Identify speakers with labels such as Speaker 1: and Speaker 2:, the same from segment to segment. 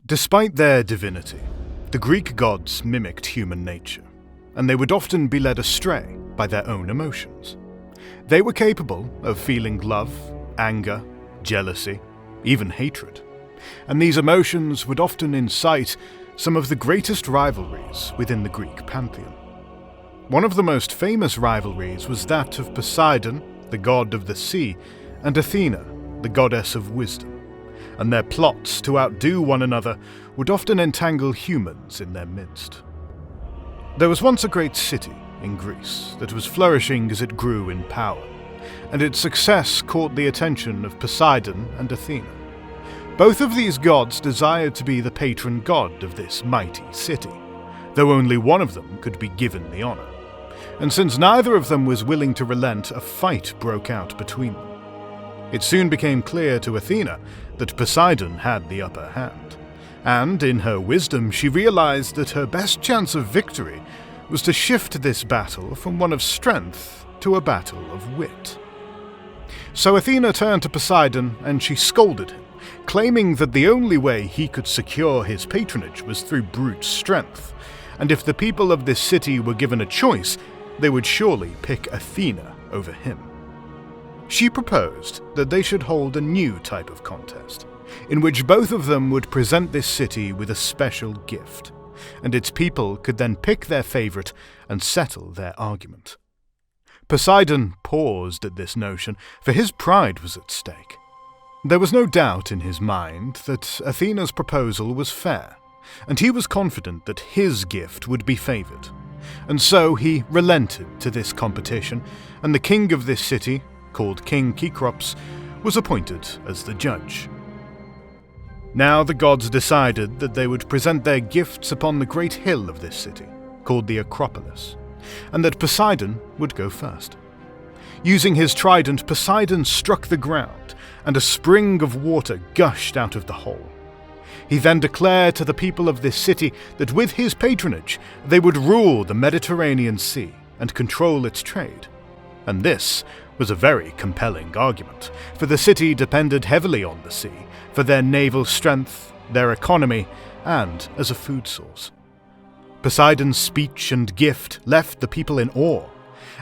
Speaker 1: Despite their divinity, the Greek gods mimicked human nature, and they would often be led astray by their own emotions. They were capable of feeling love, anger, jealousy, even hatred, and these emotions would often incite some of the greatest rivalries within the Greek pantheon. One of the most famous rivalries was that of Poseidon, the god of the sea, and Athena, the goddess of wisdom, and their plots to outdo one another would often entangle humans in their midst. There was once a great city in Greece that was flourishing as it grew in power, and its success caught the attention of Poseidon and Athena. Both of these gods desired to be the patron god of this mighty city, though only one of them could be given the honor. And since neither of them was willing to relent, a fight broke out between them. It soon became clear to Athena that Poseidon had the upper hand, and in her wisdom she realized that her best chance of victory was to shift this battle from one of strength to a battle of wit. So Athena turned to Poseidon and she scolded him, claiming that the only way he could secure his patronage was through brute strength, and if the people of this city were given a choice, they would surely pick Athena over him. She proposed that they should hold a new type of contest, in which both of them would present this city with a special gift, and its people could then pick their favorite and settle their argument. Poseidon paused at this notion, for his pride was at stake. There was no doubt in his mind that Athena's proposal was fair, and he was confident that his gift would be favored, and so he relented to this competition, and the king of this city, called King Cecrops, was appointed as the judge. Now the gods decided that they would present their gifts upon the great hill of this city, called the Acropolis, and that Poseidon would go first. Using his trident, Poseidon struck the ground, and a spring of water gushed out of the hole. He then declared to the people of this city that with his patronage they would rule the Mediterranean Sea and control its trade. And this was a very compelling argument, for the city depended heavily on the sea for their naval strength, their economy, and as a food source. Poseidon's speech and gift left the people in awe,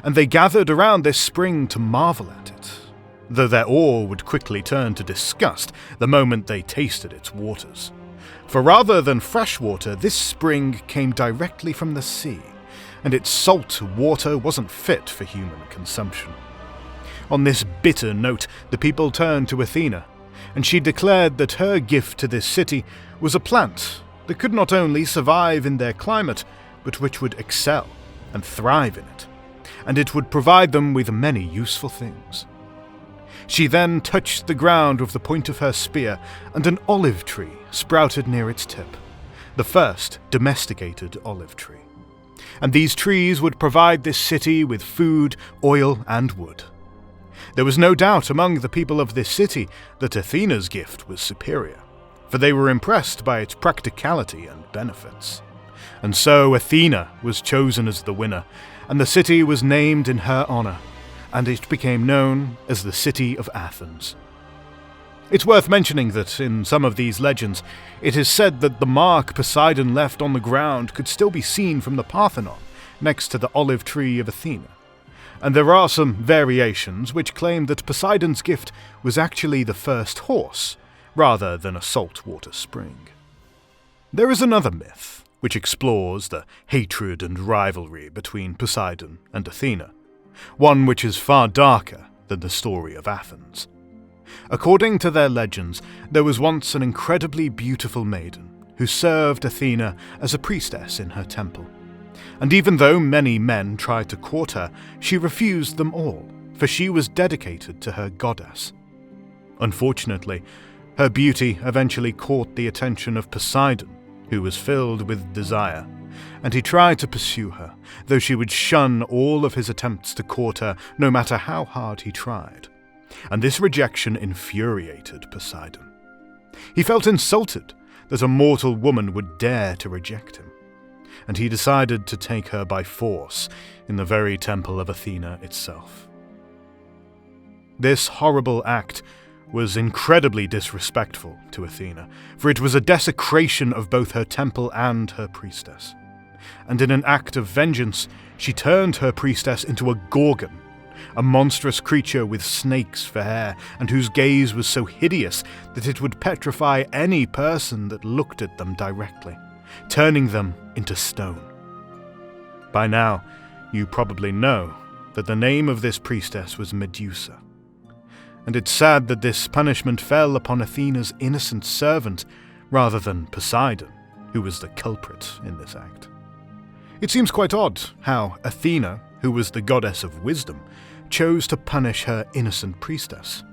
Speaker 1: and they gathered around this spring to marvel at it, though their awe would quickly turn to disgust the moment they tasted its waters. For rather than fresh water, this spring came directly from the sea, and its salt water wasn't fit for human consumption. On this bitter note, the people turned to Athena, and she declared that her gift to this city was a plant that could not only survive in their climate, but which would excel and thrive in it, and it would provide them with many useful things. She then touched the ground with the point of her spear, and an olive tree sprouted near its tip, the first domesticated olive tree. And these trees would provide this city with food, oil, and wood. There was no doubt among the people of this city that Athena's gift was superior, for they were impressed by its practicality and benefits. And so Athena was chosen as the winner, and the city was named in her honor, and it became known as the City of Athens. It's worth mentioning that in some of these legends, it is said that the mark Poseidon left on the ground could still be seen from the Parthenon, next to the olive tree of Athena. And there are some variations which claim that Poseidon's gift was actually the first horse, rather than a saltwater spring. There is another myth which explores the hatred and rivalry between Poseidon and Athena, one which is far darker than the story of Athens. According to their legends, there was once an incredibly beautiful maiden who served Athena as a priestess in her temple. And even though many men tried to court her, she refused them all, for she was dedicated to her goddess. Unfortunately, her beauty eventually caught the attention of Poseidon, who was filled with desire, and he tried to pursue her, though she would shun all of his attempts to court her, no matter how hard he tried. And this rejection infuriated Poseidon. He felt insulted that a mortal woman would dare to reject him, and he decided to take her by force in the very temple of Athena itself. This horrible act was incredibly disrespectful to Athena, for it was a desecration of both her temple and her priestess. And in an act of vengeance, she turned her priestess into a Gorgon, a monstrous creature with snakes for hair, and whose gaze was so hideous that it would petrify any person that looked at them directly, turning them into stone. By now, you probably know that the name of this priestess was Medusa. And it's sad that this punishment fell upon Athena's innocent servant rather than Poseidon, who was the culprit in this act. It seems quite odd how Athena, who was the goddess of wisdom, chose to punish her innocent priestess,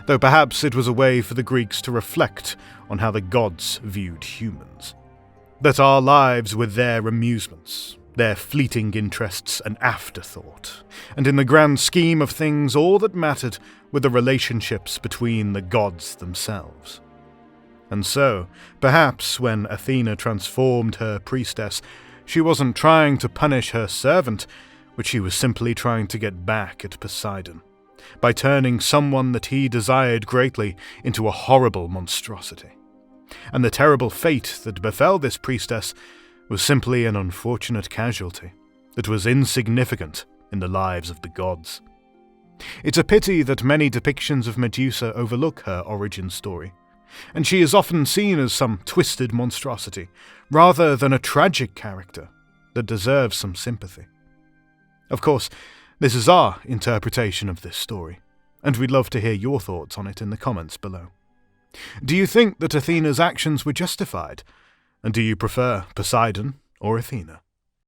Speaker 1: though perhaps it was a way for the Greeks to reflect on how the gods viewed humans. That our lives were their amusements, their fleeting interests an afterthought, and in the grand scheme of things all that mattered were the relationships between the gods themselves. And so, perhaps when Athena transformed her priestess, she wasn't trying to punish her servant, but she was simply trying to get back at Poseidon, by turning someone that he desired greatly into a horrible monstrosity. And the terrible fate that befell this priestess was simply an unfortunate casualty that was insignificant in the lives of the gods. It's a pity that many depictions of Medusa overlook her origin story, and she is often seen as some twisted monstrosity, rather than a tragic character that deserves some sympathy. Of course, this is our interpretation of this story, and we'd love to hear your thoughts on it in the comments below. Do you think that Athena's actions were justified? And do you prefer Poseidon or Athena?